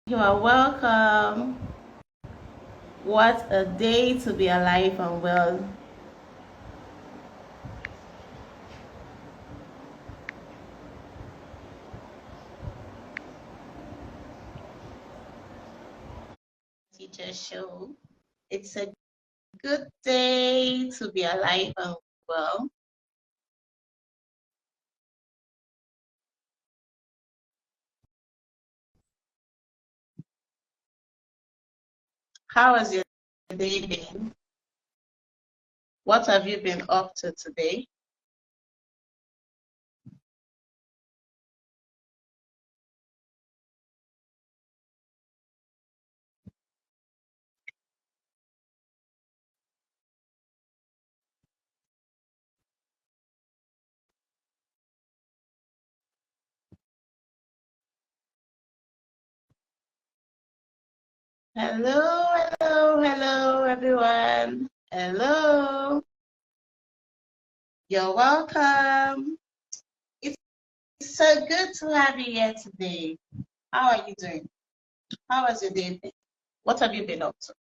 You are welcome. What a day to be alive and well. Teacher Show. It's a good day to be alive and well. How has your day been? What have you been up to today? Hello, hello, hello, everyone. Hello. You're welcome. It's so good to have you here today. How are you doing? How has your day been? What have you been up to?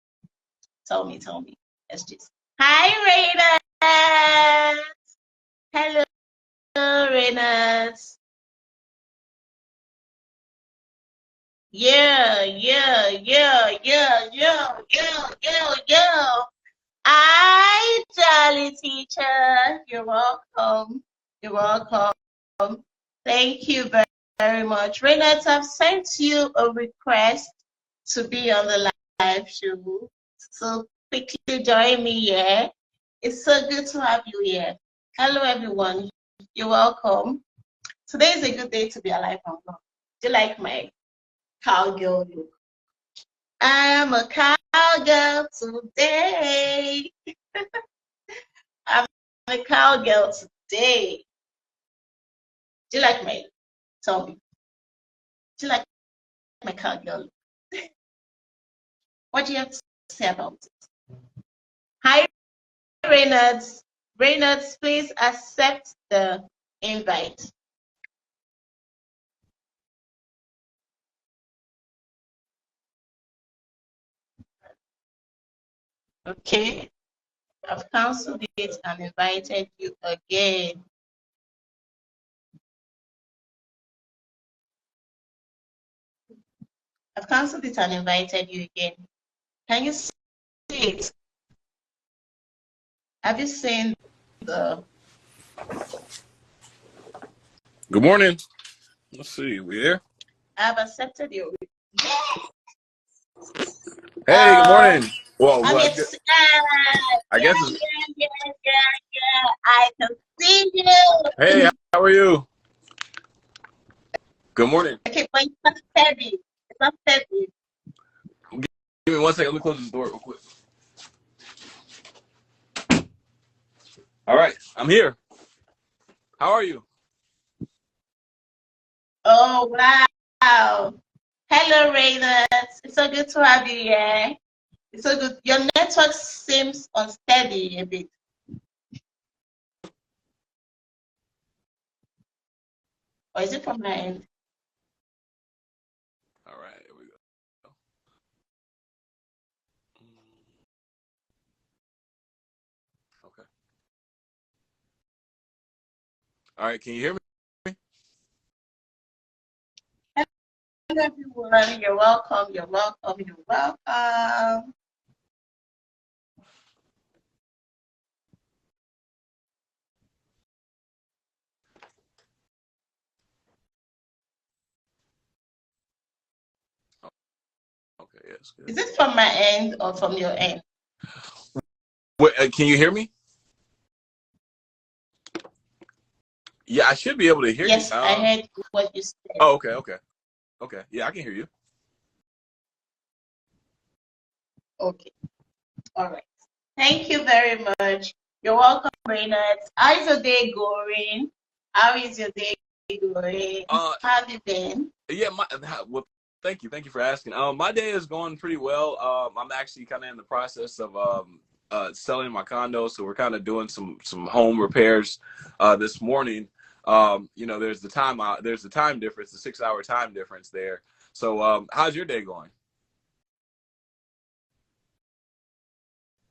Tell me, tell me. Let's just. Hi, Reynolds. Hello, Reynolds. Yeah, yeah, yeah, yeah, yeah, yeah, yeah, yeah. Hi, Jolly Teacher. You're welcome. You're welcome. Thank you very much. Reynolds, I've sent you a request to be on the live show. So quickly join me here. It's so good to have you here. Hello, everyone. You're welcome. Today is a good day to be alive and well. Do you like my cowgirl look? I am a cowgirl today. I'm a cowgirl today. Do you like my look? Tell me. Do you like my cowgirl look? What do you have to say about it? Hi, Reynolds. Reynolds, please accept the invite. Okay. I've cancelled it and invited you again. I've cancelled it and invited you again. Can you see it? Have you seen the? Good morning. Let's see. We there? I've accepted your. Hey, good morning. Well, I'm well excited. I Yeah, guess it's. yeah, yeah, yeah, yeah. I can see you. Hey, how are you? Good morning. Okay, but it's not steady. It's not steady. Give me one second. Let me close this door real quick. All right, I'm here. How are you? Oh, wow. Hello, Reynolds. It's so good to have you here. It's so good. Your network seems unsteady a bit. Or is it from my end? All right, here we go. Okay. All right, can you hear me? Hello, everyone. You're welcome. You're welcome. You're welcome. Oh, okay, yes, good. Is it from my end or from your end? Wait, can you hear me? Yeah, I should be able to hear you. Yes, I heard what you said. Oh, okay, okay, okay. Yeah, I can hear you. Okay. All right. Thank you very much. You're welcome, Reynolds. How is your day going? How is your day going? How have you been? Yeah, well, thank you for asking. My day is going pretty well. I'm actually kind of in the process of selling my condo, so we're kind of doing some home repairs this morning. You know, there's the time difference, the 6-hour time difference there. So how's your day going?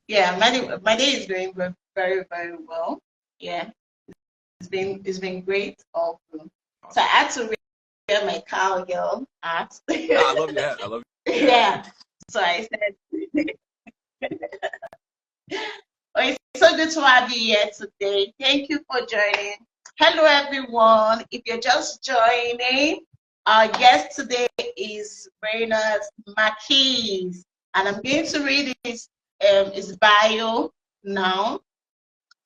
Yeah, my day is going very, very well. Yeah, it's been great. Also, so I had to wear my cowgirl hat. I love your hat. I love your hat. Yeah. So I said, oh, it's so good to have you here today. Thank you for joining. Hello, everyone. If you're just joining, our guest today is Reynolds Marques, and I'm going to read his bio now.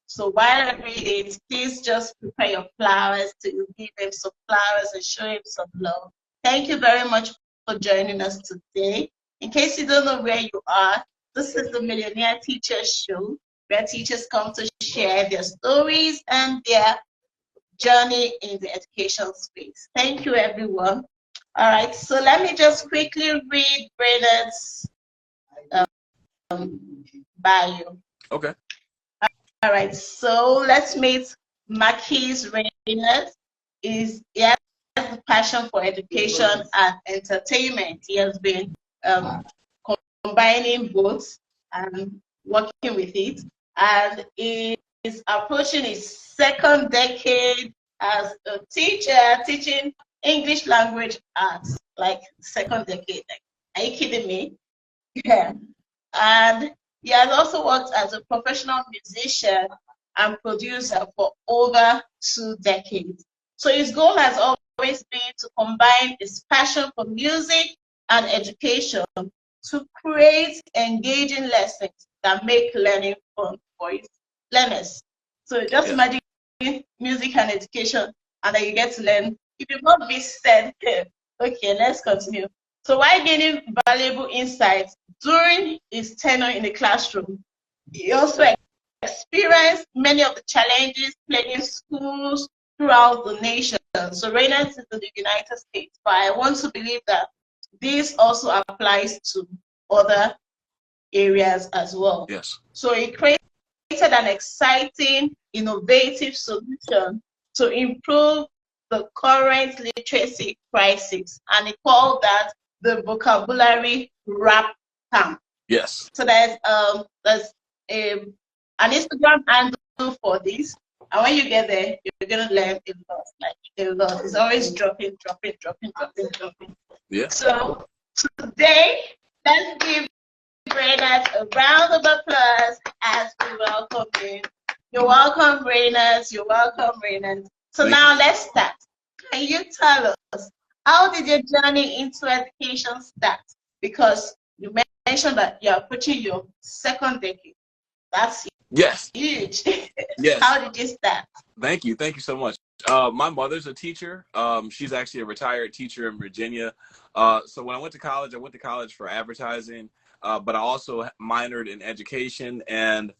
So while I read it, please just prepare your flowers to give him some flowers and show him some love. Thank you very much for joining us today. In case you don't know where you are, this is the Millionaire Teacher Show, where teachers come to share their stories and their journey in the education space. Thank you, everyone. All right, so let me just quickly read Brendan's bio. Okay. All right, so let's meet Marques Reynolds. He has a passion for education and entertainment. He has been combining both and working with it. And he is approaching his second decade as a teacher, teaching English language arts, like second decade. Like, are you kidding me? Yeah. And he has also worked as a professional musician and producer for over 2 decades. So his goal has always been to combine his passion for music and education to create engaging lessons that make learning fun for his learners. So just imagine music and education, and then you get to learn. If you've not visited, okay, let's continue. So while gaining valuable insights during his tenure in the classroom, he also experienced many of the challenges plaguing schools throughout the nation. So Reynolds is in the United States, but I want to believe that this also applies to other areas as well. Yes. So he created an exciting, innovative solution to improve the current literacy crisis, and he called that the vocabulary rap camp. Yes. So there's an Instagram handle for this, and when you get there, you're gonna learn a lot, like a lot. It's always dropping. Yeah. So today, let's give Reynolds a round of applause as we welcome him. You're welcome, Reynolds. You're welcome, Reynolds. So now let's start. Can you tell us, how did your journey into education start? Because you mentioned that you're approaching your second decade. That's huge. Yes. How did you start? Thank you so much. My mother's a teacher. She's actually a retired teacher in Virginia. So when I went to college for advertising, but I also minored in education, and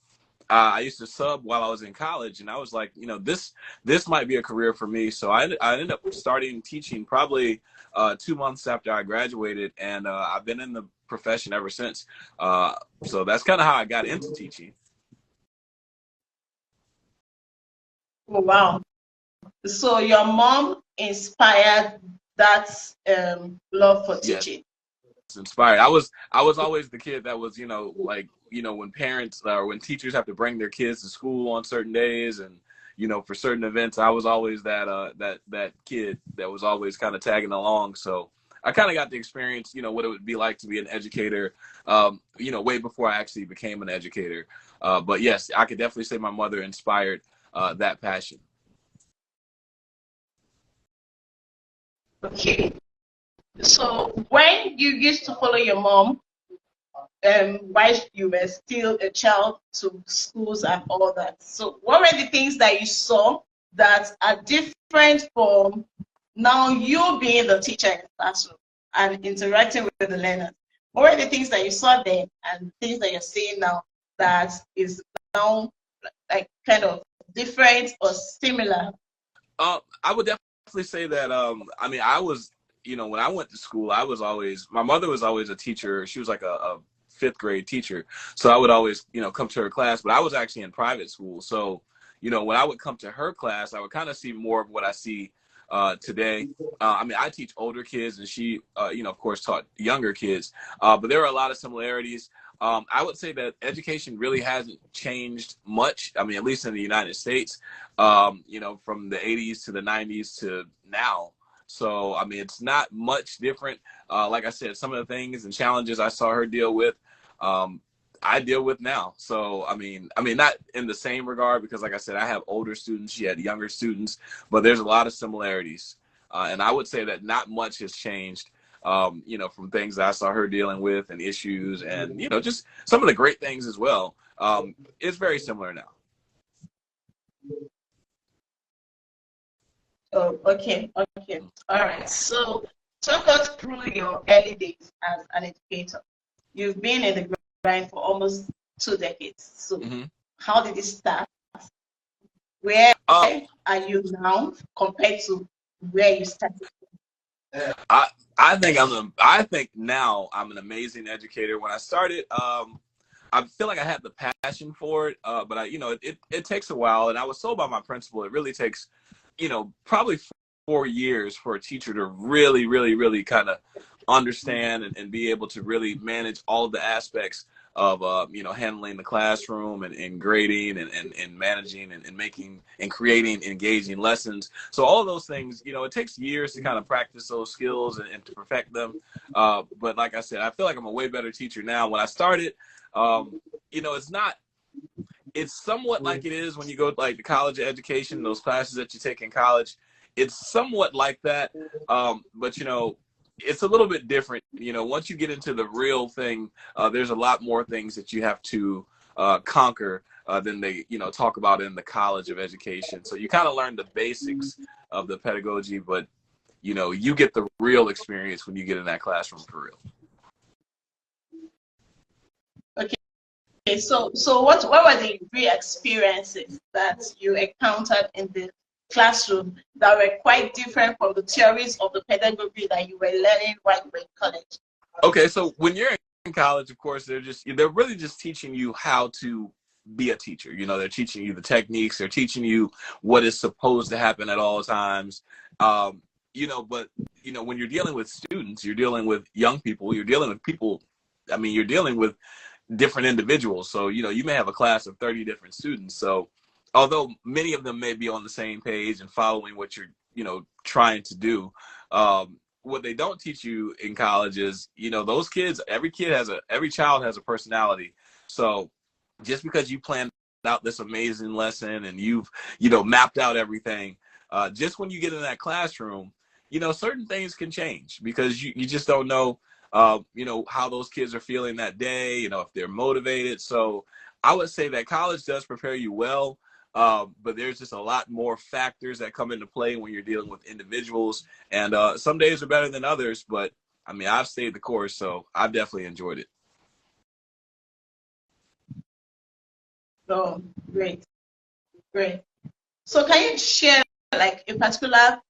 I used to sub while I was in college, and I was like, this might be a career for me. So I ended up starting teaching probably 2 months after I graduated, and I've been in the profession ever since. So that's kind of how I got into teaching. Oh, wow. So your mom inspired that love for teaching. Yes. Inspired. I was always the kid that was, when parents or when teachers have to bring their kids to school on certain days and, for certain events, I was always that kid that was always kind of tagging along. So I kind of got the experience, what it would be like to be an educator, way before I actually became an educator. But yes, I could definitely say my mother inspired that passion. Okay. So when you used to follow your mom, while you were still a child, to schools and all that, so what were the things that you saw that are different from now you being the teacher in the classroom and interacting with the learners? What were the things that you saw then and things that you're seeing now that is now like kind of different or similar? I would definitely say that, I was, when I went to school, my mother was always a teacher. She was like a fifth grade teacher. So I would always, come to her class, but I was actually in private school. So, when I would come to her class, I would kind of see more of what I see today. I mean, I teach older kids, and she, of course, taught younger kids. But there are a lot of similarities. I would say that education really hasn't changed much. I mean, at least in the United States, from the 80s to the 90s to now. So, I mean, it's not much different. Like I said, some of the things and challenges I saw her deal with, I deal with now. So, I mean, not in the same regard, because like I said, I have older students, she had younger students, but there's a lot of similarities. And I would say that not much has changed, from things that I saw her dealing with and issues and, just some of the great things as well. It's very similar now. Oh, okay. All right. So talk us through your early days as an educator. You've been in the grind for almost 2 decades. So how did it start? Where are you now compared to where you started? I think now I'm an amazing educator. When I started, I feel like I had the passion for it, but it takes a while. And I was told by my principal, it really takes, probably 4 years for a teacher to really, really, really kind of understand and be able to really manage all of the aspects of, handling the classroom and grading and managing and making and creating engaging lessons. So all of those things, it takes years to kind of practice those skills and to perfect them. But like I said, I feel like I'm a way better teacher now. When I started, it's somewhat like it is when you go to like the college education, those classes that you take in college. It's somewhat like that. But it's a little bit different. Once you get into the real thing, there's a lot more things that you have to conquer than they, talk about in the college of education. So you kind of learn the basics of the pedagogy, but, you get the real experience when you get in that classroom for real. Okay, so what were the real experiences that you encountered in the classroom that were quite different from the theories of the pedagogy that you were learning while you were in college? Okay, so when you're in college, of course, they're really just teaching you how to be a teacher. They're teaching you the techniques, they're teaching you what is supposed to happen at all times. But when you're dealing with students, you're dealing with young people, you're dealing with people, you're dealing with different individuals. So, you may have a class of 30 different students. So although many of them may be on the same page and following what you're, trying to do, what they don't teach you in college is, those kids, every child has a personality. So just because you planned out this amazing lesson and you've, mapped out everything, just when you get in that classroom, certain things can change because you just don't know, how those kids are feeling that day, if they're motivated. So I would say that college does prepare you well, but there's just a lot more factors that come into play when you're dealing with individuals. And some days are better than others, but I've stayed the course, so I've definitely enjoyed it. Oh, great. So can you share like a particular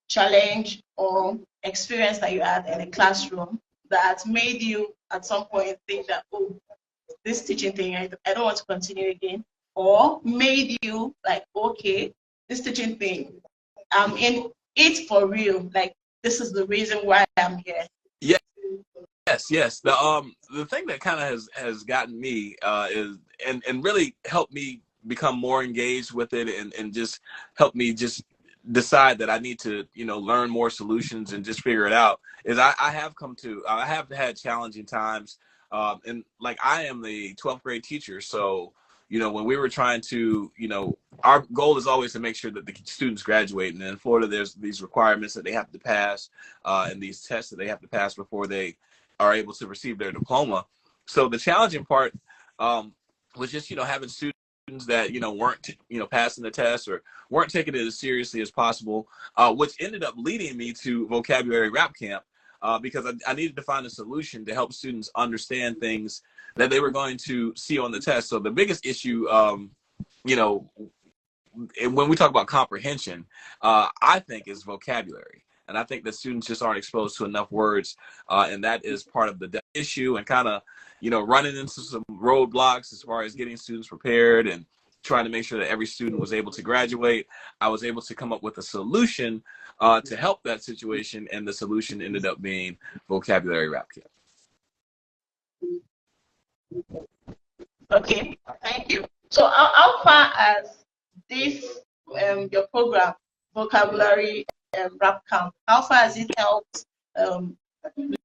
challenge or experience that you had in a classroom that made you at some point think that, oh, this teaching thing, I don't want to continue again, or made you like, okay, this teaching thing, I'm in it for real, like this is the reason why I'm here? Yes. The thing that kind of has gotten me is and really helped me become more engaged with it and just helped me just decide that I need to, learn more solutions and just figure it out, is I have had challenging times. And like I am the 12th grade teacher. So, when we were trying to, our goal is always to make sure that the students graduate. And in Florida, there's these requirements that they have to pass and these tests that they have to pass before they are able to receive their diploma. So the challenging part was just, having students that, weren't, passing the test or weren't taking it as seriously as possible, which ended up leading me to vocabulary rap camp because I needed to find a solution to help students understand things that they were going to see on the test. So the biggest issue, and when we talk about comprehension, I think is vocabulary. And I think that students just aren't exposed to enough words. And that is part of the issue and kind of, running into some roadblocks as far as getting students prepared and trying to make sure that every student was able to graduate, I was able to come up with a solution to help that situation, and the solution ended up being Vocabulary Rap Kit. Okay, thank you. So how far as this your program, Vocabulary Rap Camp, how far has it helped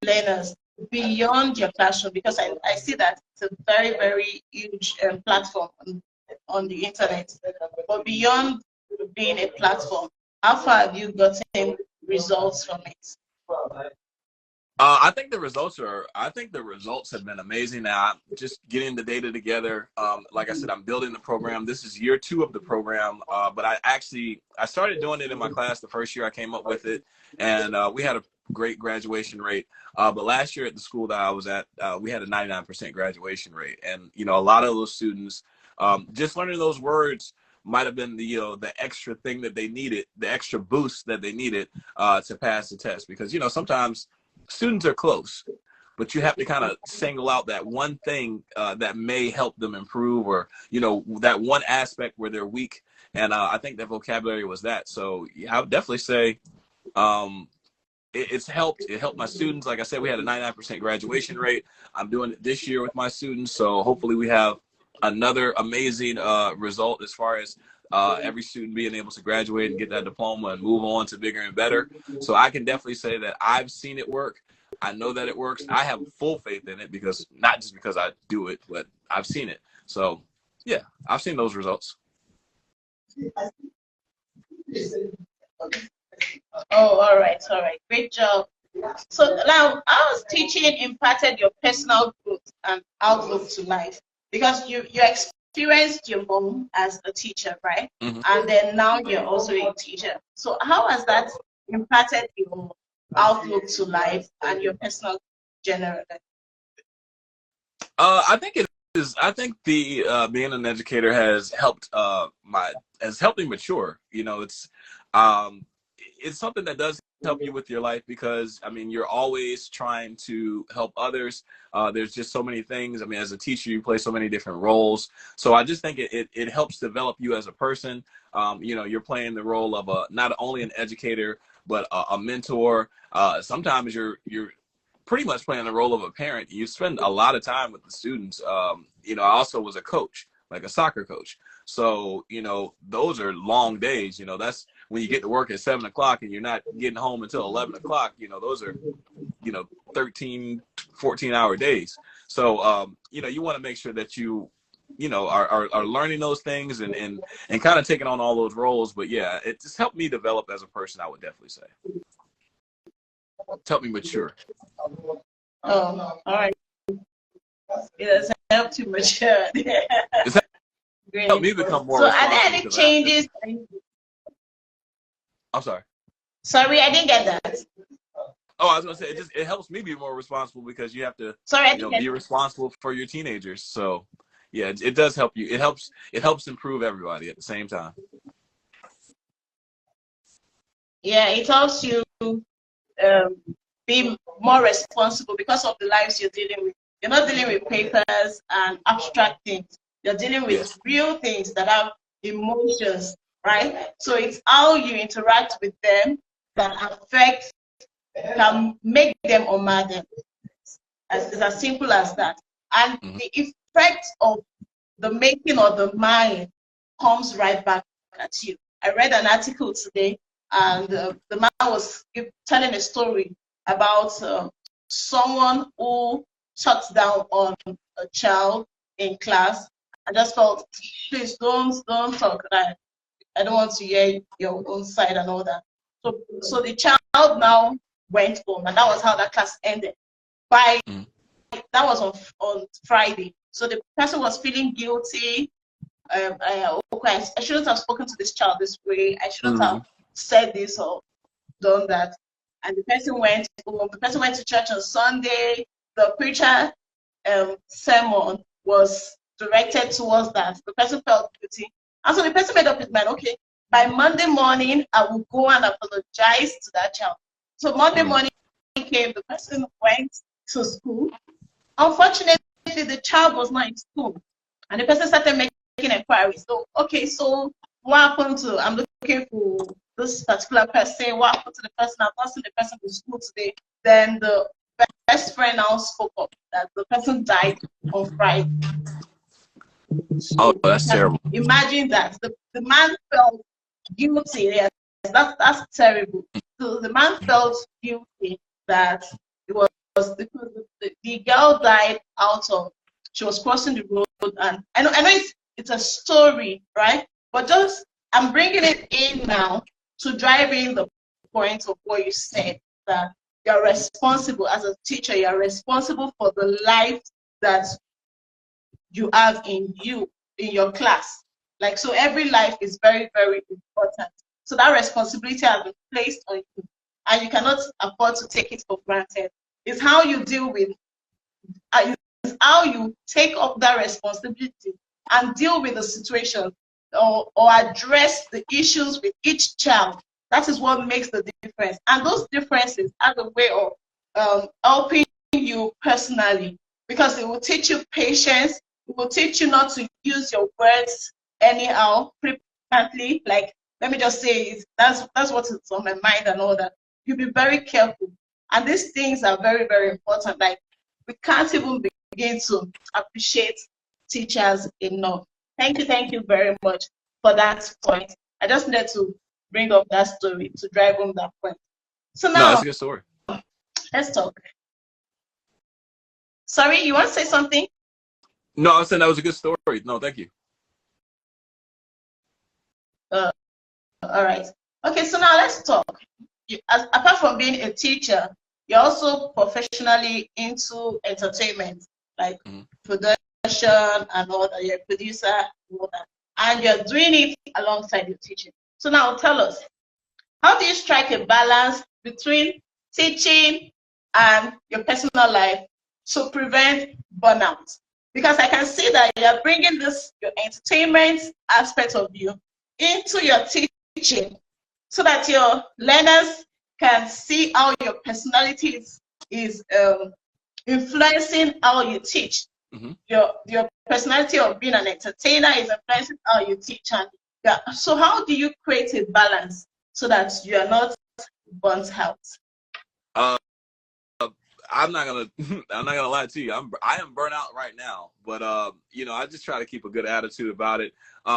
learners beyond your classroom? Because I see that it's a very, very huge platform on the internet. But beyond being a platform, how far have you gotten results from it? I think the results have been amazing. Now, just getting the data together. Like I said, I'm building the program. This is year 2 of the program, but I started doing it in my class the first year I came up with it, and we had a great graduation rate. But last year at the school that I was at, we had a 99% graduation rate, and a lot of those students just learning those words might have been the extra thing that they needed, the extra boost that they needed to pass the test, because sometimes students are close, but you have to kind of single out that one thing that may help them improve, or that one aspect where they're weak. And I think that vocabulary was that. So yeah, I would definitely say it's helped. It helped my students. Like I said, we had a 99% graduation rate. I'm doing it this year with my students, so hopefully we have another amazing result as far as every student being able to graduate and get that diploma and move on to bigger and better. So I can definitely say that I've seen it work. I know that it works. I have full faith in it, because not just because I do it, but I've seen it. So yeah, I've seen those results. Oh, all right. Great job. So now, how has teaching impacted your personal growth and outlook to life? Because you experienced your mom as a teacher, right? Mm-hmm. And then now you're also a teacher. So how has that impacted your outlook to life and your personal generally? I think it is. I think the being an educator has helped me mature. It's something that does help you with your life, because you're always trying to help others. There's just so many things. As a teacher, you play so many different roles. So I just think it helps develop you as a person. You're playing the role of not only an educator, but a mentor. Sometimes you're pretty much playing the role of a parent. You spend a lot of time with the students. I also was a coach, like a soccer coach. So, those are long days. That's when you get to work at 7 o'clock and you're not getting home until 11 o'clock. Those are, 13, 14-hour days. So, you want to make sure that you are learning those things and kind of taking on all those roles. But yeah, it just helped me develop as a person, I would definitely say. It's helped me mature. Oh, all right. It has helped you mature. It's helped me become more So responsible. are there any changes? I'm sorry. Sorry, I didn't get that. Oh, I was gonna say it helps me be more responsible, because you have to be responsible for your teenagers. So yeah, it does help you. It helps improve everybody at the same time. Yeah, it helps you be more responsible because of the lives you're dealing with. You're not dealing with papers and abstract things. You're dealing with real things that have emotions, right? So it's how you interact with them that can make them or mar them. It's as simple as that. And the effect of the making or the mind comes right back at you. I read an article today, and the man was telling a story about someone who shut down on a child in class. I just felt, please don't talk. I don't want to hear your own side and all that. So the child now went home, and that was how that class ended. That was on Friday. So the person was feeling guilty. I shouldn't have spoken to this child this way. I shouldn't have said this or done that. And the person went home. The person went to church on Sunday. The preacher sermon was directed towards that. The person felt guilty. And so the person made up his mind, okay, by Monday morning, I will go and apologize to that child. So Monday morning came, the person went to school. Unfortunately, the child was not in school. And the person started making inquiries. So, okay, so what happened to, I'm looking for this particular person, what happened to the person, I've not seen the person in school today. Then the best friend now spoke up that the person died on Friday. Oh, So that's terrible. imagine that. The man felt guilty. Yes, that's terrible. So the man felt guilty that it was because the girl died out of, she was crossing the road, and I know it's a story, right? But just I'm bringing it in now to drive in the point of what you said, that you're responsible as a teacher. You're responsible for the life that you have in your class. Like, so every life is very, very important. So that responsibility has been placed on you, and you cannot afford to take it for granted. It's how you deal with, it's how you take up that responsibility and deal with the situation, or address the issues with each child. That is what makes the difference. And those differences are the way of helping you personally, because it will teach you patience. It will teach you not to use your words anyhow, flippantly. Like, let me just say, that's what is on my mind and all that. You be very careful. And these things are very, very important. Like, we can't even begin to appreciate teachers enough. Thank you very much for that point. I just needed to bring up that story to drive home that point. So No, that's now, a good story. let's talk. Sorry, you want to say something? No, I was saying that was a good story. No, thank you. All right. Okay, so now let's talk. Apart from being a teacher, you're also professionally into entertainment, like production and all that. You're a producer and all that. And you're doing it alongside your teaching. So now tell us, how do you strike a balance between teaching and your personal life to prevent burnout? Because I can see that you're bringing your entertainment aspect of you into your teaching, so that your learners can see how your personality is influencing how you teach. Your personality of being an entertainer is influencing how you teach. And yeah, so how do you create a balance so that you are not burnt out? I'm not gonna lie to you. I am burnt out right now, but you know, I just try to keep a good attitude about it.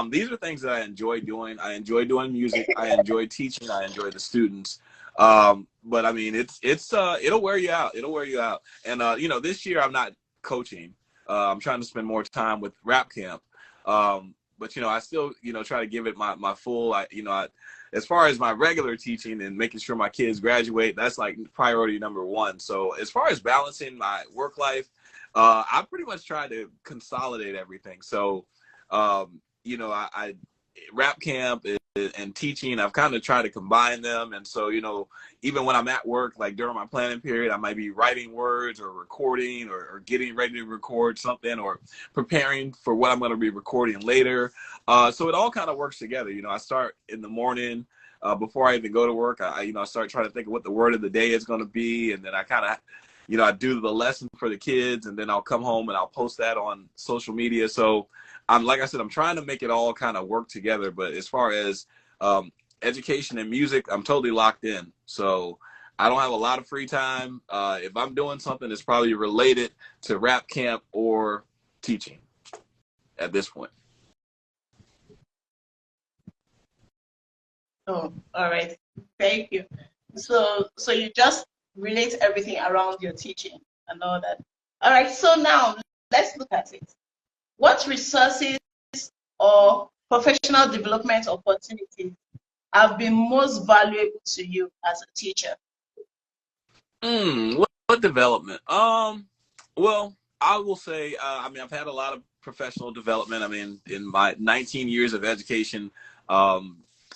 These are things that I enjoy doing. I enjoy doing music. I enjoy teaching. I enjoy the students. But I mean, it'll wear you out. It'll wear you out. And you know, this year I'm not coaching. I'm trying to spend more time with rap camp. But you know, I still, you know, try to give it my full. As far as my regular teaching and making sure my kids graduate, that's like priority number one. So as far as balancing my work life, I pretty much try to consolidate everything. So, you know, I rap camp and teaching, I've kind of tried to combine them. And so, you know, even when I'm at work, like during my planning period, I might be writing words or recording or getting ready to record something or preparing for what I'm going to be recording later. So it all kind of works together. You know, I start in the morning before I even go to work. I start trying to think of what the word of the day is going to be. And then I kind of, you know, I do the lesson for the kids, and then I'll come home and I'll post that on social media. So like I said, I'm trying to make it all kind of work together. But as far as education and music, I'm totally locked in. So I don't have a lot of free time. If I'm doing something, it's probably related to rap camp or teaching at this point. Oh, all right. Thank you. So you just relate everything around your teaching and all that. All right. So now let's look at it. What resources or professional development opportunities have been most valuable to you as a teacher? What development? Well, I will say, I mean, I've had a lot of professional development. I mean, in my 19 years of education,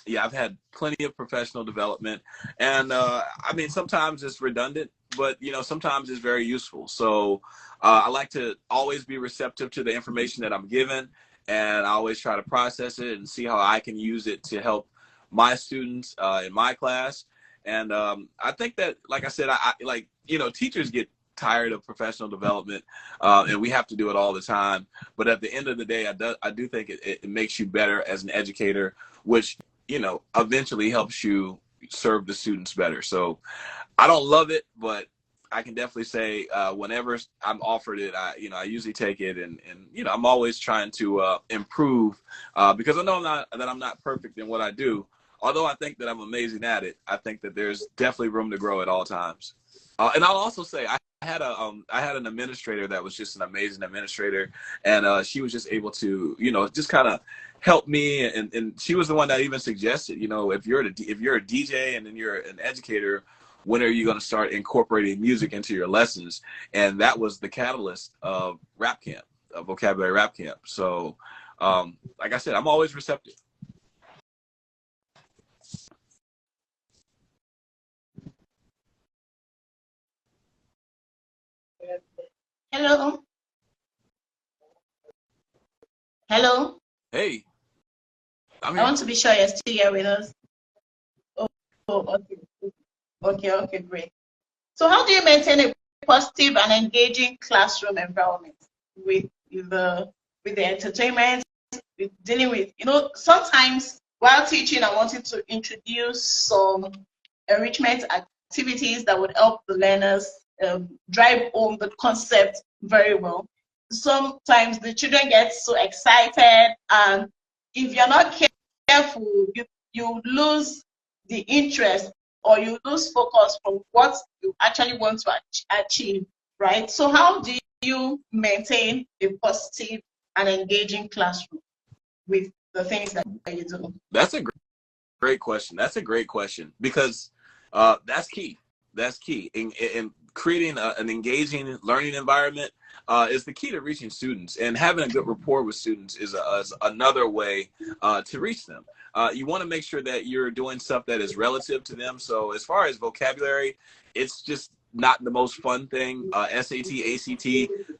yeah, I've had plenty of professional development. And I mean, sometimes it's redundant, but, you know, sometimes it's very useful. So I like to always be receptive to the information that I'm given, and I always try to process it and see how I can use it to help my students in my class. And I think that, like I said, I like, you know, teachers get tired of professional development, and we have to do it all the time. But at the end of the day, I do think it makes you better as an educator, which, you know, eventually helps you serve the students better. So I don't love it, but I can definitely say whenever I'm offered it, I usually take it, and you know, I'm always trying to improve because I know I'm not perfect in what I do. Although I think that I'm amazing at it, I think that there's definitely room to grow at all times. And I'll also say I had an administrator that was just an amazing administrator, and she was just able to, you know, just kind of help me, and she was the one that even suggested, you know, if you're a DJ and then you're an educator, when are you going to start incorporating music into your lessons? And that was the catalyst of rap camp, of vocabulary rap camp. So like I said, I'm always receptive. Hello. Hello. Hey, I'm I here. want to be sure you're still here with us. Oh, okay. Okay, great. So how do you maintain a positive and engaging classroom environment with the entertainment, with dealing with, you know, sometimes while teaching, I wanted to introduce some enrichment activities that would help the learners drive home the concept very well. Sometimes the children get so excited, and if you're not careful, you lose the interest, or you lose focus from what you actually want to achieve, right? So how do you maintain a positive and engaging classroom with the things that you do? That's a great question. That's a great question because that's key. That's key. In creating an engaging learning environment is the key to reaching students, and having a good rapport with students is another way to reach them. You want to make sure that you're doing stuff that is relative to them. So as far as vocabulary, it's just not the most fun thing. SAT, ACT,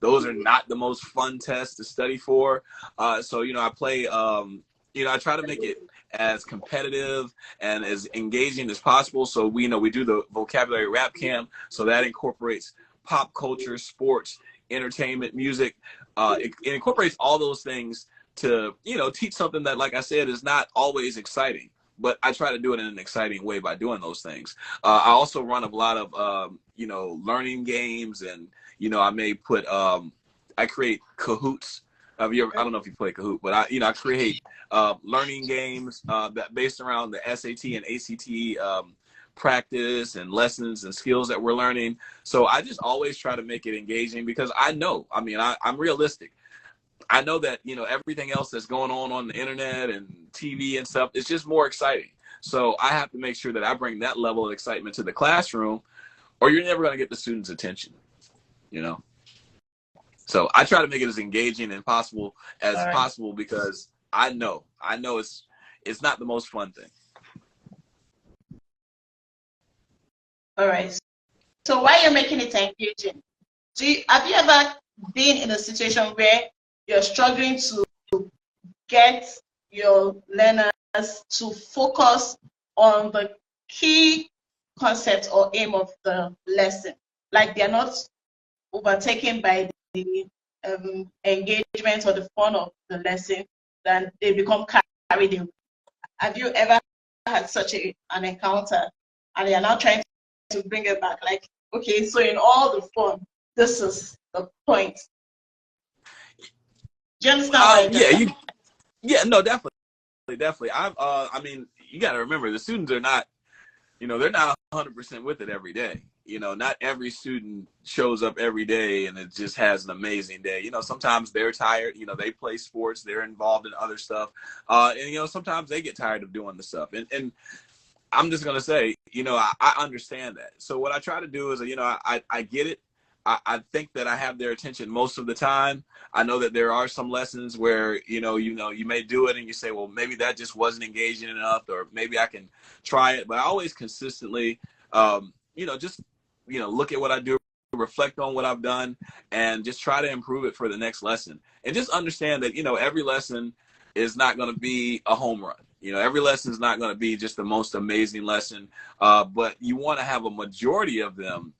those are not the most fun tests to study for. So, you know, I play, I try to make it as competitive and as engaging as possible. So we do the vocabulary rap camp. So that incorporates pop culture, sports, entertainment, music. It incorporates all those things to, you know, teach something that, like I said, is not always exciting, but I try to do it in an exciting way by doing those things. I also run a lot of, learning games, and, you know, I may put, I create Kahoots. I don't know if you play Kahoot, but I create learning games that based around the SAT and ACT practice and lessons and skills that we're learning. So I just always try to make it engaging because I'm realistic. I know that, you know, everything else that's going on the internet and TV and stuff, it's just more exciting. So I have to make sure that I bring that level of excitement to the classroom, or you're never going to get the students' attention, you know? So I try to make it as engaging and possible as possible because I know it's not the most fun thing. All right. So while you're making it engaging, have you ever been in a situation where you're struggling to get your learners to focus on the key concept or aim of the lesson? Like they're not overtaken by the engagement or the fun of the lesson, then they become carried away. Have you ever had such an encounter, and you're now trying to bring it back? Like, okay, so in all the fun, this is the point. Do you understand? No, definitely. I mean, you got to remember the students are not, you know, they're not 100% with it every day. You know, not every student shows up every day and it just has an amazing day. You know, sometimes they're tired. You know, they play sports, they're involved in other stuff, and you know, sometimes they get tired of doing the stuff. And I'm just gonna say, you know, I understand that. So what I try to do is, you know, I get it. I think that I have their attention most of the time. I know that there are some lessons where, you may do it and you say, well, maybe that just wasn't engaging enough, or maybe I can try it. But I always consistently, look at what I do, reflect on what I've done, and just try to improve it for the next lesson. And just understand that, you know, every lesson is not going to be a home run. You know, every lesson is not going to be just the most amazing lesson, but you want to have a majority of them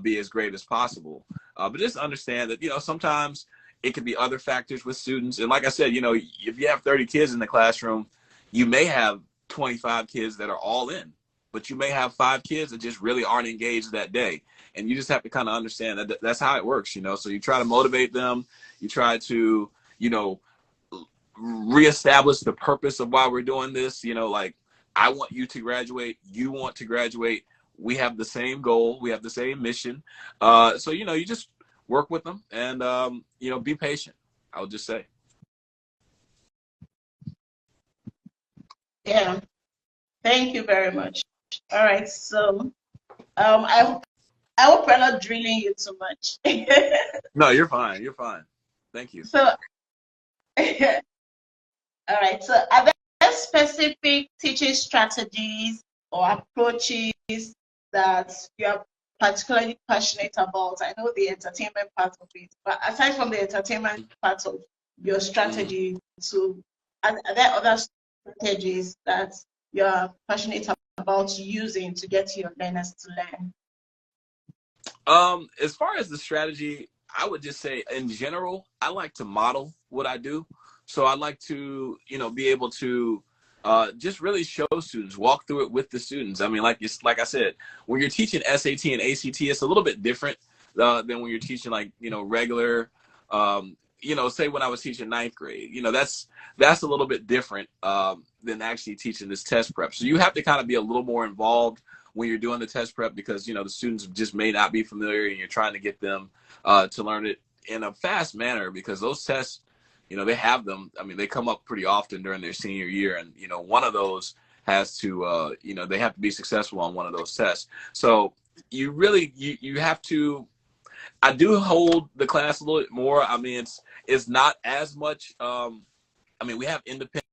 be as great as possible. But just understand that, sometimes it could be other factors with students. And like I said, if you have 30 kids in the classroom, you may have 25 kids that are all in, but you may have 5 kids that just really aren't engaged that day. And you just have to kind of understand that that's how it works, So you try to motivate them. You try to, reestablish the purpose of why we're doing this. Like, I want you to graduate. You want to graduate. We have the same goal. We have the same mission. So, you just work with them and, be patient, I would just say. Yeah. Thank you very much. All right. So, I hope we're not drilling you too much. No, you're fine. You're fine. Thank you. So, all right. So, are there specific teaching strategies or approaches that you are particularly passionate about? I know the entertainment part of it, but aside from the entertainment part of your strategy, are there other strategies that you are passionate about using to get your learners to learn? As far as the strategy, I would just say in general, I like to model what I do. So I like to, be able to just really show students, walk through it with the students. I mean, like I said, when you're teaching SAT and ACT, it's a little bit different than when you're teaching regular, say when I was teaching 9th grade, that's a little bit different than actually teaching this test prep. So you have to kind of be a little more involved when you're doing the test prep because, the students just may not be familiar and you're trying to get them to learn it in a fast manner because those tests, they have them. I mean, they come up pretty often during their senior year. And, one of those has to, they have to be successful on one of those tests. So you really, you have to, I do hold the class a little bit more. I mean, it's not as much, we have independent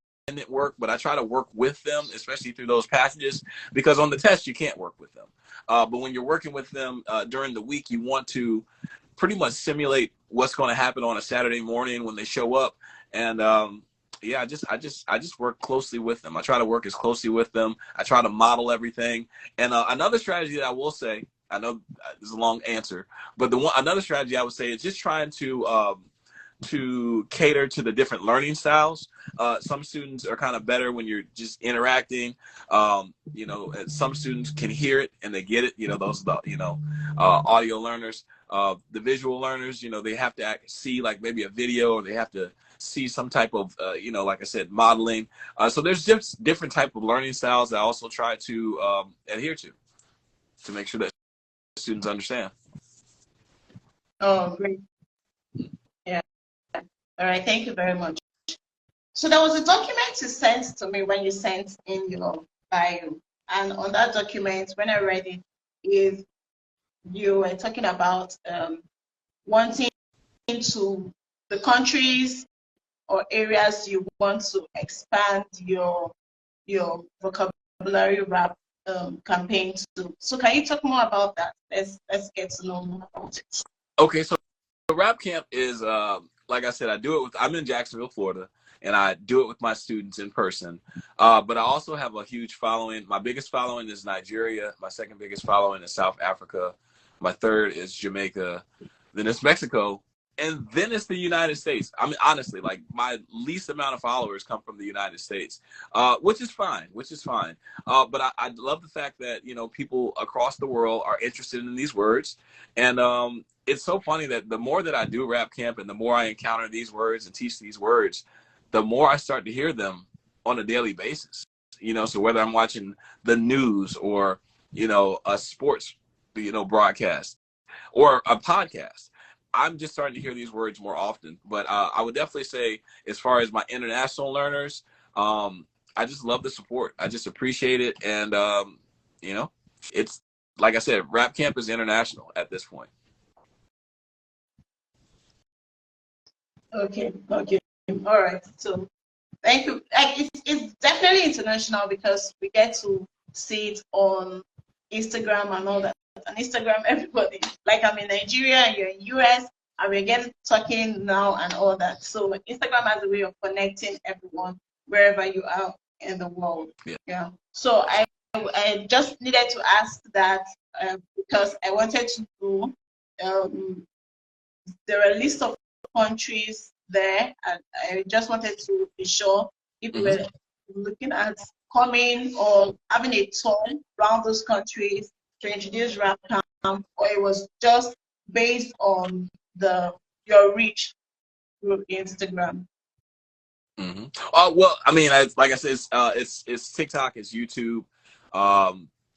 work, but I try to work with them, especially through those passages, because on the test, you can't work with them. But when you're working with them during the week, you want to pretty much simulate what's going to happen on a Saturday morning when they show up. And I just work closely with them. I try to work as closely with them. I try to model everything. And another strategy that I will say, I know this is a long answer, but another strategy I would say is just trying to cater to the different learning styles. Some students are kind of better when you're just interacting. And some students can hear it and they get it. Those audio learners. The visual learners, they have to see like maybe a video or they have to see some type of, like I said, modeling. So there's just different type of learning styles that I also try to adhere to make sure that students understand. Oh, great. Yeah. All right. Thank you very much. So there was a document you sent to me when you sent in your bio. And on that document, when I read it, you were talking about wanting to the countries or areas you want to expand your vocabulary rap campaign to. So can you talk more about that? Let's get to know more about it. Okay, so rap camp is like I said, I'm in Jacksonville, Florida, and I do it with my students in person. But I also have a huge following. My biggest following is Nigeria. My second biggest following is South Africa. My third is Jamaica. Then it's Mexico. And then it's the United States. I mean, honestly, like my least amount of followers come from the United States, which is fine. But I love the fact that, people across the world are interested in these words. And it's so funny that the more that I do rap camp and the more I encounter these words and teach these words, the more I start to hear them on a daily basis. So whether I'm watching the news or, a sports, broadcast or a podcast, I'm just starting to hear these words more often. But I would definitely say, as far as my international learners, I just love the support. I just appreciate it. And, it's, like I said, rap camp is international at this point. Okay. All right. So thank you. It's definitely international because we get to see it on Instagram and all that. On Instagram, everybody, like I'm in Nigeria and you're in US, and we're getting talking now and all that. So Instagram has a way of connecting everyone wherever you are in the world. Yeah. Yeah. So I I just needed to ask that because I wanted to know. There are a list of countries there, and I just wanted to be sure if we were looking at coming or having a tour around those countries to introduce rap camp, or it was just based on your reach through Instagram. Well, I mean, like I said, it's TikTok, it's YouTube.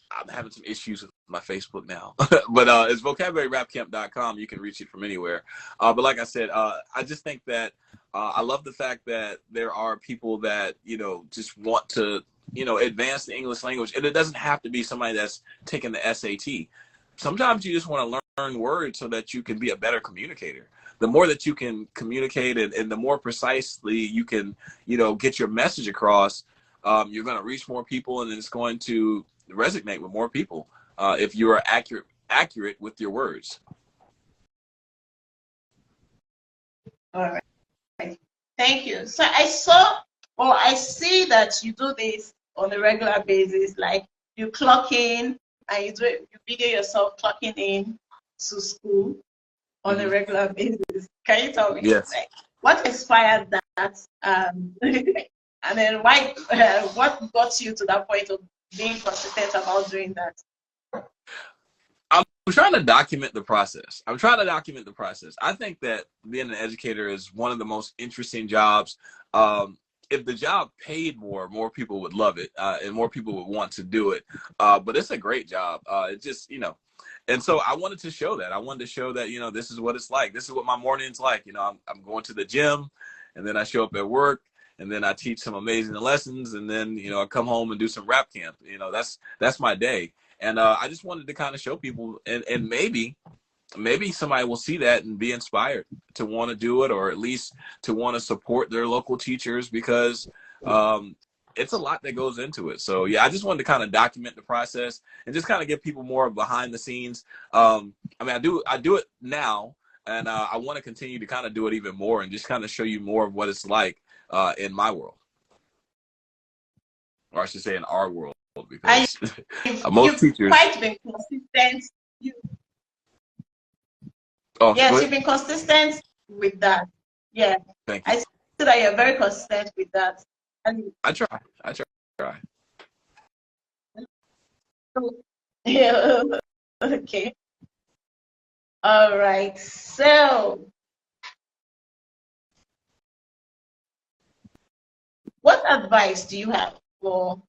I'm having some issues with my Facebook now, but it's vocabulary-rap-camp.com. You can reach it from anywhere. But like I said, I just think that I love the fact that there are people that, just want to, advance the English language. And it doesn't have to be somebody that's taking the SAT. Sometimes you just want to learn words so that you can be a better communicator. The more that you can communicate and the more precisely you can, get your message across, you're going to reach more people, and it's going to resonate with more people if you are accurate with your words. All right. Thank you. So I see that you do this on a regular basis, like you clock in and you video yourself clocking in to school on a regular basis. Can you tell me, yes, what inspired that? And then what got you to that point of being consistent about doing that? I'm trying to document the process. I think that being an educator is one of the most interesting jobs. If the job paid more people would love it, and more people would want to do it. But it's a great job. It just, and so I wanted to show that. I wanted to show that, this is what it's like. This is what my morning's like. I'm going to the gym, and then I show up at work, and then I teach some amazing lessons, and then, I come home and do some rap camp. That's my day. And I just wanted to kind of show people, and maybe somebody will see that and be inspired to want to do it, or at least to want to support their local teachers, because it's a lot that goes into it. So yeah, I just wanted to kind of document the process and just kind of give people more behind the scenes. I mean, I do it now, and I want to continue to kind of do it even more and just kind of show you more of what it's like in my world, or I should say in our world, because most teachers. Quite been consistent. Yes, you've been consistent with that. Yeah, thank you. I see that you're very consistent with that. And I try. Yeah. Okay. All right. So, what advice do you have for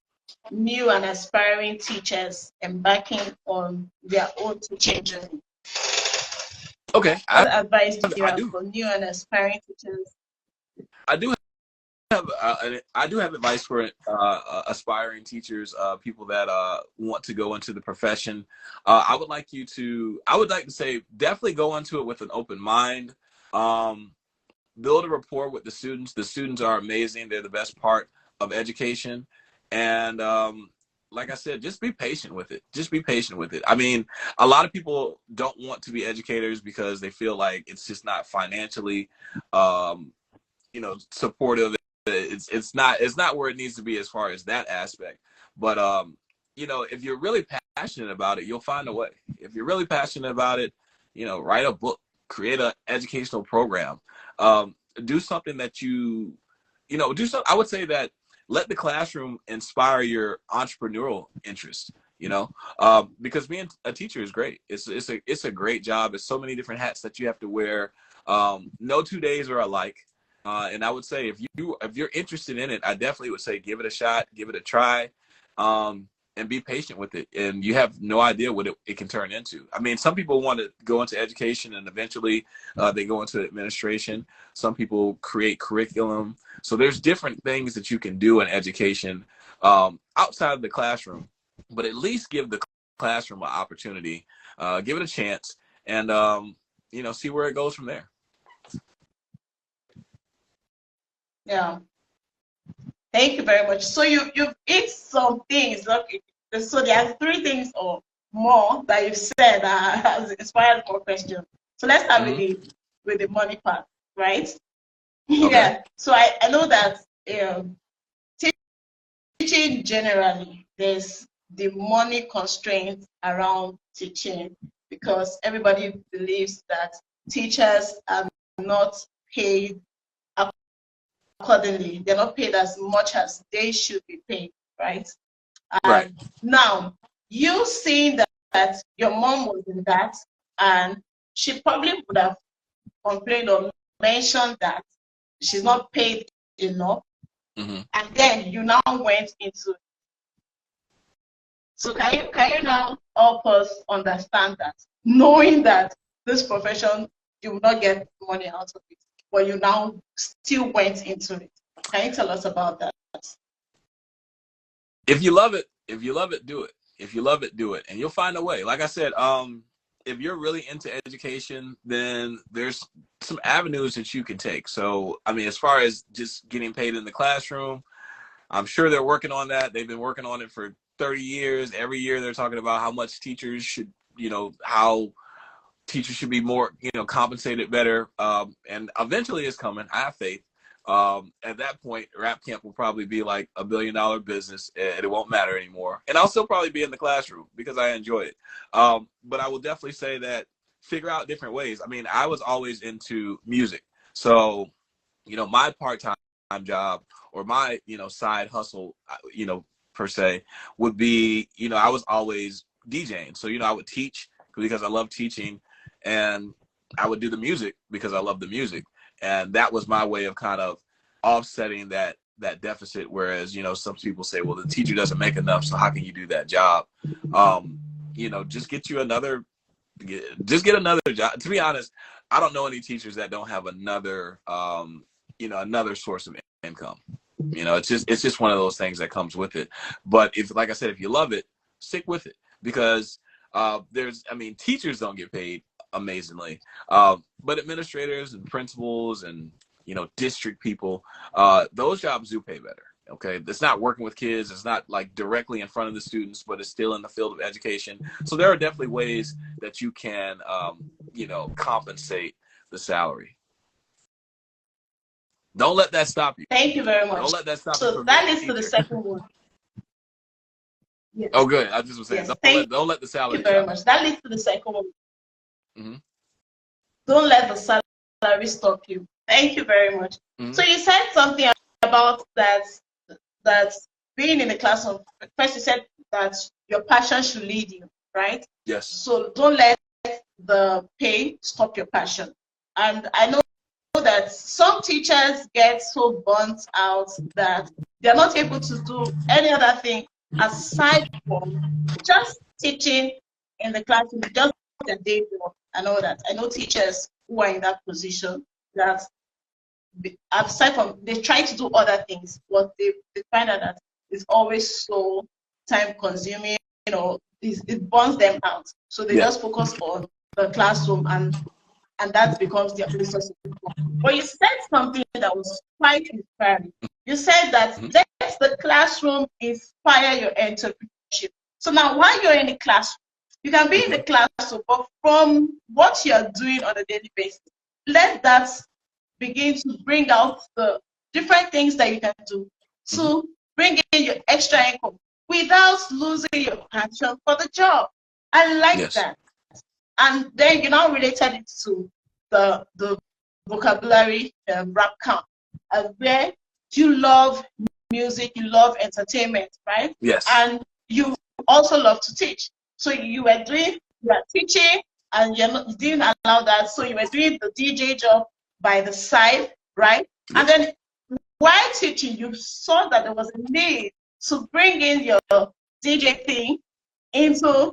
new and aspiring teachers embarking on their own teaching journey? Okay. What advice do you have for new and aspiring teachers? I do have advice for aspiring teachers, people that want to go into the profession. I would like to say, definitely go into it with an open mind. Build a rapport with the students. The students are amazing. They're the best part of education. And like I said, just be patient with it. I mean, a lot of people don't want to be educators because they feel like it's just not financially, supportive. It's not where it needs to be as far as that aspect. But if you're really passionate about it, you'll find a way. If you're really passionate about it, write a book, create an educational program, do something that do something. I would say that let the classroom inspire your entrepreneurial interest. Because being a teacher is great. It's a great job. It's so many different hats that you have to wear. No 2 days are alike. And I would say if you're interested in it, I definitely would say give it a shot, give it a try, and be patient with it. And you have no idea what it can turn into. I mean, some people want to go into education and eventually they go into administration. Some people create curriculum. So there's different things that you can do in education outside of the classroom, but at least give the classroom an opportunity, give it a chance, and see where it goes from there. Yeah. Thank you very much. So you've hit some things. Okay. So there are 3 things or more that you've said that has inspired more questions. So let's start with the money part, right? Okay. Yeah. So I know that teaching generally, there's the money constraints around teaching, because everybody believes that teachers are not paid accordingly. They're not paid as much as they should be paid, right? Right. And now, you seeing that your mom was in that, and she probably would have complained or mentioned that she's not paid enough, and then you now went into. So can you now help us understand that, knowing that this profession you will not get money out of it, but you now still went into it? Can you tell us about that? If you love it, do it. If you love it, do it, and you'll find a way. Like I said, if you're really into education, then there's some avenues that you can take. So, I mean, as far as just getting paid in the classroom, I'm sure they're working on that. They've been working on it for 30 years. Every year they're talking about how much teachers should, how teachers should be more, compensated better. And eventually it's coming. I have faith. At that point, rap camp will probably be like $1 billion business, and it won't matter anymore. And I'll still probably be in the classroom because I enjoy it. But I will definitely say that figure out different ways. I mean, I was always into music. So, my part-time job or my, side hustle, per se, would be, I was always DJing. So, I would teach because I love teaching, and I would do the music because I love the music. And that was my way of kind of offsetting that deficit. Whereas, some people say, well, the teacher doesn't make enough, so how can you do that job? Just get another job. To be honest, I don't know any teachers that don't have another, another source of income. It's just one of those things that comes with it. But like I said, if you love it, stick with it, because teachers don't get paid amazingly, but administrators and principals and district people, those jobs do pay better. Okay, it's not working with kids, it's not like directly in front of the students, but it's still in the field of education. So there are definitely ways that you can compensate the salary. Don't let that stop you. Thank you very much. Don't let that stop you. So that leads to the second one. Yes. Oh, good. I just was saying, yes, don't let the salary. Thank you very much. That leads to the second one. Mm-hmm. Don't let the salary stop you. Thank you very much. Mm-hmm. So you said something about that being in the classroom. First, you said that your passion should lead you, right? Yes. So don't let the pay stop your passion. And I know that some teachers get so burnt out that they're not able to do any other thing aside from just teaching in the classroom, just their day job. I know that. I know teachers who are in that position that aside from, they try to do other things, but they find out that it's always so time consuming, it burns them out. So they just focus on the classroom, and that becomes their source of income. But you said something that was quite inspiring. You said that let the classroom inspire your entrepreneurship. So now, while you're in the classroom, you can be in the classroom, but from what you're doing on a daily basis, let that begin to bring out the different things that you can do to bring in your extra income without losing your passion for the job. I like that. And then you now related it to the vocabulary rap camp, where you love music, you love entertainment, right? Yes. And you also love to teach. So you are teaching, and you didn't allow that. So you were doing the DJ job by the side, right? Yes. And then while teaching, you saw that there was a need to bring in your DJ thing into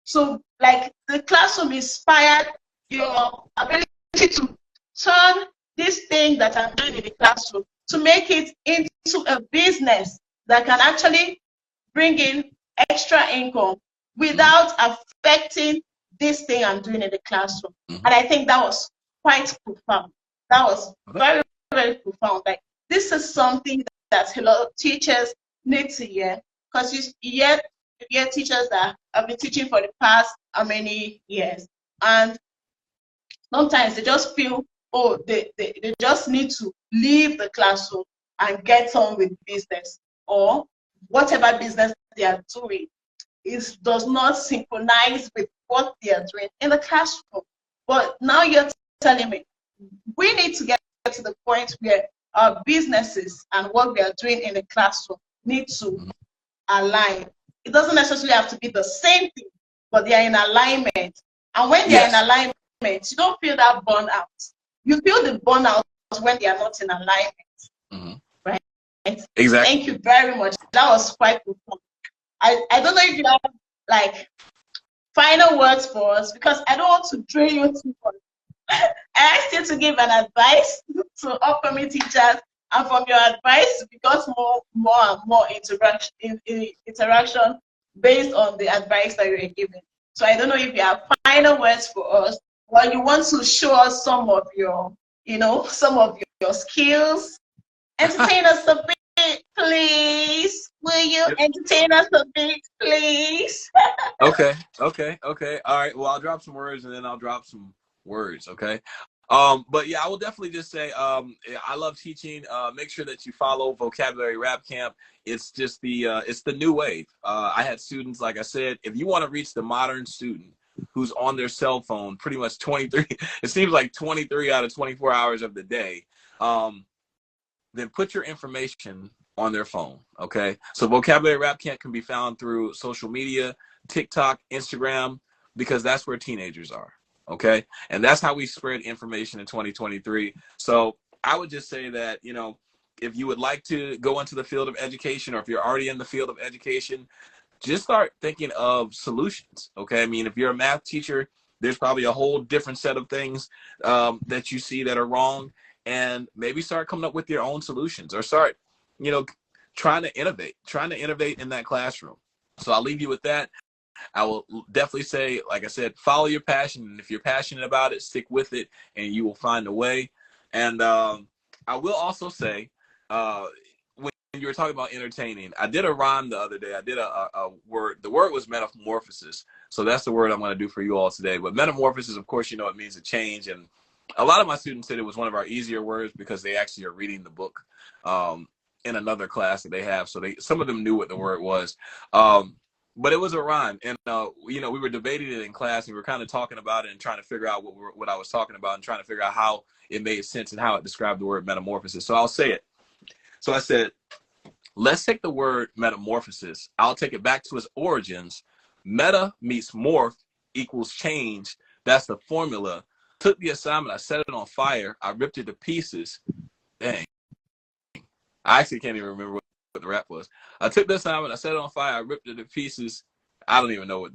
so like the classroom inspired your ability to turn this thing that I'm doing in the classroom to make it into a business that can actually bring in extra income without affecting this thing I'm doing in the classroom. And I think that was quite profound. That was very, very profound. Like, this is something that a lot of teachers need to hear, because you hear teachers that have been teaching for the past how many years, and sometimes they just feel, oh, they just need to leave the classroom and get on with business, or whatever business they are doing does not synchronize with what they are doing in the classroom. But now you're telling me we need to get to the point where our businesses and what we are doing in the classroom need to align. It doesn't necessarily have to be the same thing, but they are in alignment. And when they are in alignment, you don't feel that burnout. You feel the burnout when they are not in alignment. Right? Exactly. Thank you very much. That was quite good. I don't know if you have like final words for us, because I don't want to drain you too much. I asked you to give an advice to upcoming teachers, and from your advice, we got more and more interaction based on the advice that you were giving. So I don't know if you have final words for us, or you want to show us some of your, some of your skills. Entertain us a bit, please. Will you entertain us a bit, please? Okay. All right. Well, I'll drop some words and then I'll drop some words. Okay. But yeah, I will definitely just say, I love teaching. Make sure that you follow Vocabulary Rap Camp. It's just it's the new wave. I had students, like I said, if you want to reach the modern student who's on their cell phone pretty much 23, it seems like 23 out of 24 hours of the day, then put your information on their phone, okay? So Vocabulary Rap Camp can be found through social media, TikTok, Instagram, because that's where teenagers are, okay? And that's how we spread information in 2023. So I would just say that, if you would like to go into the field of education, or if you're already in the field of education, just start thinking of solutions, okay? I mean, if you're a math teacher, there's probably a whole different set of things that you see that are wrong, and maybe start coming up with your own solutions, or start, trying to innovate in that classroom. So I'll leave you with that. I will definitely say, like I said, follow your passion. And if you're passionate about it, stick with it and you will find a way. And I will also say, when you were talking about entertaining, I did a rhyme the other day. I did a word. The word was metamorphosis. So that's the word I'm going to do for you all today. But metamorphosis, of course, it means a change. And a lot of my students said it was one of our easier words because they actually are reading the book in another class that they have. So some of them knew what the word was. But it was a rhyme. And, we were debating it in class, and we were kind of talking about it and trying to figure out what I was talking about, and trying to figure out how it made sense and how it described the word metamorphosis. So I'll say it. So I said, let's take the word metamorphosis. I'll take it back to its origins. Meta meets morph equals change. That's the formula. Took the assignment, I set it on fire, I ripped it to pieces. Dang. I actually can't even remember what the rap was. I took the assignment, I set it on fire, I ripped it to pieces. I don't even know.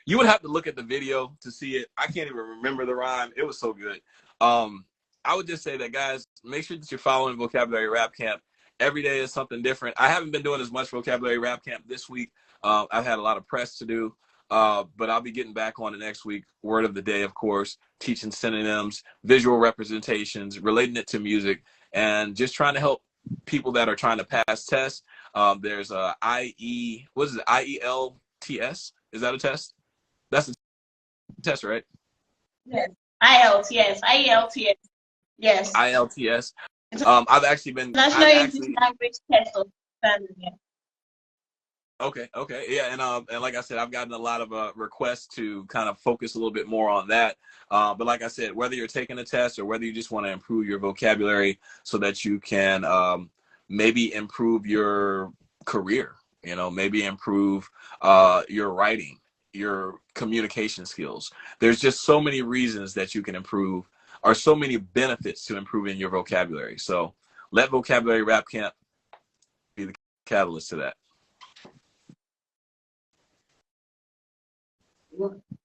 You would have to look at the video to see it. I can't even remember the rhyme. It was so good. I would just say that, guys, make sure that you're following Vocabulary Rap Camp. Every day is something different. I haven't been doing as much Vocabulary Rap Camp this week. I've had a lot of press to do. But I'll be getting back on it next week. Word of the day, of course, teaching synonyms, visual representations, relating it to music, and just trying to help people that are trying to pass tests. There's IELTS. Is that a test? That's a test, right? Yes. IELTS. Yes. IELTS. I've actually been National English Language Test of Standard. Yeah. Okay, yeah, and like I said, I've gotten a lot of requests to kind of focus a little bit more on that. But like I said, whether you're taking a test or whether you just want to improve your vocabulary so that you can maybe improve your career, maybe improve your writing, your communication skills. There's just so many reasons that you can improve, or so many benefits to improving your vocabulary. So let Vocabulary Rap Camp be the catalyst to that.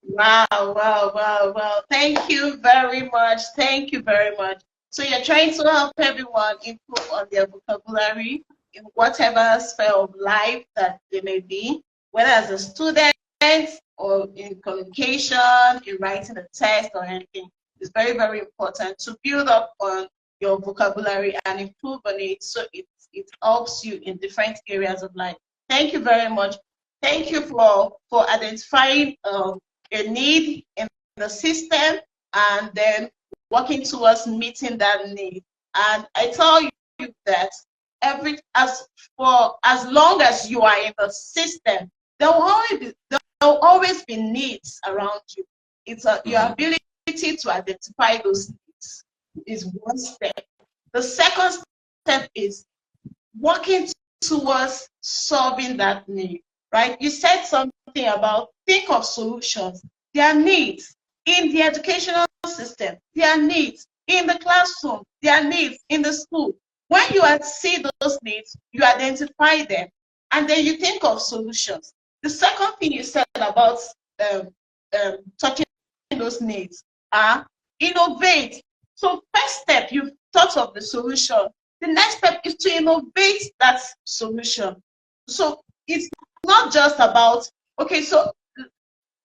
Wow. Thank you very much. So you're trying to help everyone improve on their vocabulary in whatever sphere of life that they may be, whether as a student or in communication, in writing a test or anything. It's very, very important to build up on your vocabulary and improve on it, so it helps you in different areas of life. Thank you very much. Thank you for identifying a need in the system and then working towards meeting that need. And I tell you that as long as you are in the system, there will always be needs around you. It's your ability to identify those needs is one step. The second step is working towards solving that need, right? You said something about think of solutions. There are needs in the educational system. There are needs in the classroom. There are needs in the school. When you see those needs, you identify them, and then you think of solutions. The second thing you said about touching those needs are innovate. So first step, you've thought of the solution. The next step is to innovate that solution. So it's not just about, okay, so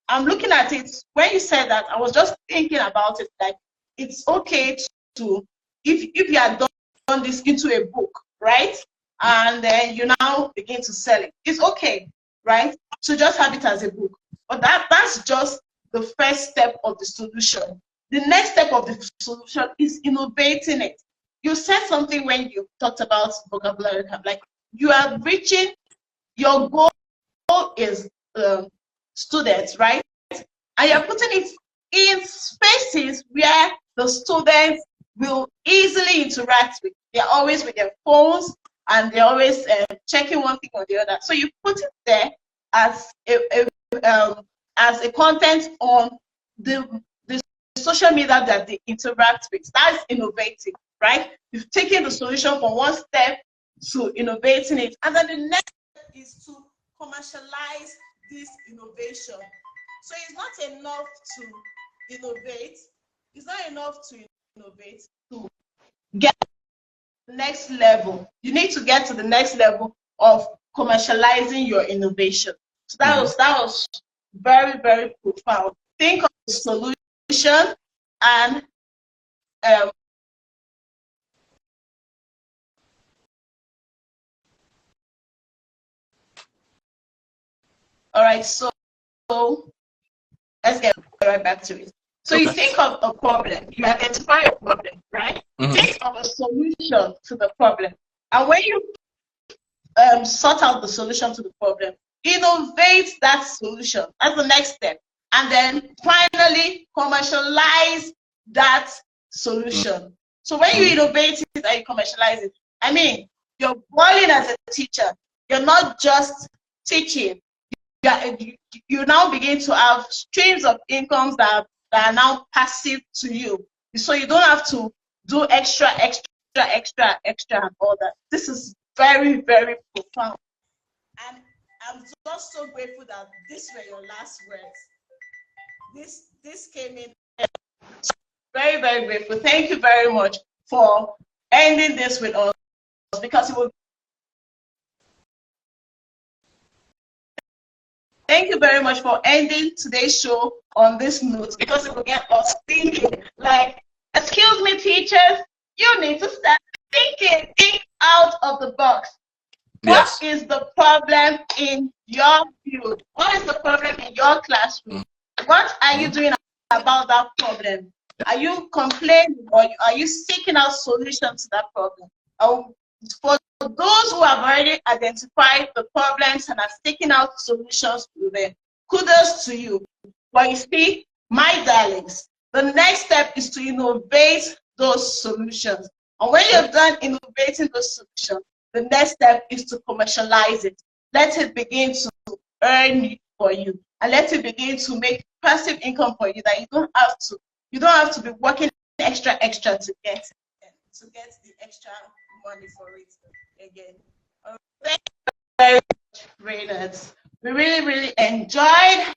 I'm looking at it, when you said that, I was just thinking about it, like it's okay to, if you had done this into a book, right? And then you now begin to sell it. It's okay, right? To just have it as a book. But that's just the first step of the solution. The next step of the solution is innovating it. You said something when you talked about vocabulary, like you are reaching, your goal is students, right? And you're putting it in spaces where the students will easily interact with. They're always with their phones and they're always checking one thing or the other. So you put it there as a content on the social media that they interact with. That's innovative, right? You've taken the solution from one step to innovating it. And then the next step is to commercialize this innovation. So it's not enough to innovate. It's not enough to innovate to get to the next level. You need to get to the next level of commercializing your innovation. So that was very, very profound. Think of the solution and all right, so let's get right back to it. So you think of a problem, you identify a problem, right? Think of a solution to the problem. And when you sort out the solution to the problem, innovate that solution. That's the next step. And then finally commercialize that solution. So when you innovate it and you commercialize it, I mean, you're balling as a teacher. You're not just teaching. You now begin to have streams of incomes that are now passive to you. So you don't have to do extra and all that. This is very, very profound. And I'm just so grateful that these were your last words. This came in very, very grateful. Thank you very much for ending this with us, because it will. Thank you very much for ending today's show on this note, because it will get us thinking. Like, excuse me, teachers, you need to start thinking. Think out of the box. Yes. What is the problem in your field? What is the problem in your classroom? What are you doing about that problem? Are you complaining, or are you seeking out solutions to that problem? For those who have already identified the problems and are seeking out solutions to them, kudos to you. But you see, my darlings, the next step is to innovate those solutions. And when you've done innovating those solutions, the next step is to commercialize it. Let it begin to earn for you, and let it begin to make passive income for you, that you don't have to be working extra to get the extra money for it again. Thank you very much, Reynolds. We really, really enjoyed.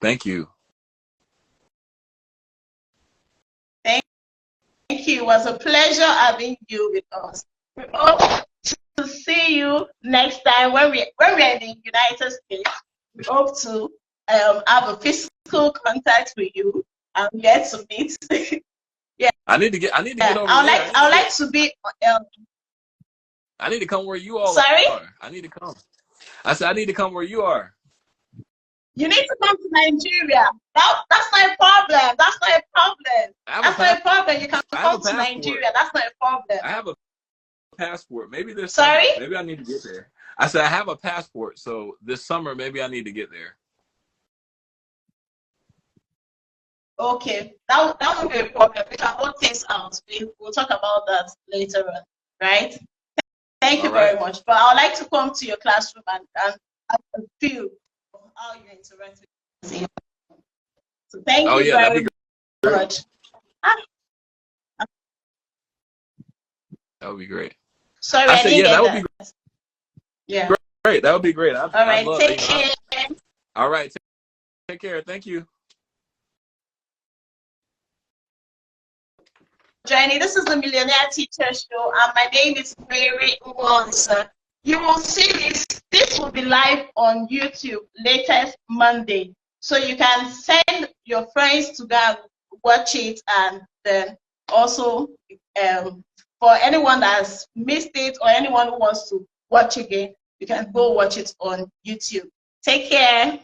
Thank you. Thank you. It was a pleasure having you with us. We hope to see you next time when we're in the United States. We hope to have a physical contact with you and get to meet. Yeah. I need to get over I would like to be. I need to come where you all Sorry? are. I need to come. I said I need to come where you are. You need to come to Nigeria. That's not a problem. That's not a problem. That's not a problem. You can come to Nigeria. That's not a problem. I have a passport. Maybe this Sorry? summer. Maybe I need to get there. I said I have a passport, so this summer maybe I need to get there. Okay, that won't be a problem. We can work things out. We'll talk about that later on, right? Thank you very much. But I would like to come to your classroom and have a feel of how you interact with me. So thank you very much. That would be great. Sorry, I didn't get that would that. be great. Yeah. Great. That would be great. All right. Take care. All right. Take care. Thank you. Joining, this is the Millionaire Teacher Show, and my name is Reynolds. You will see this. This will be live on YouTube latest Monday, so you can send your friends to go and watch it, and then also for anyone that has missed it or anyone who wants to watch again, you can go watch it on YouTube. Take care.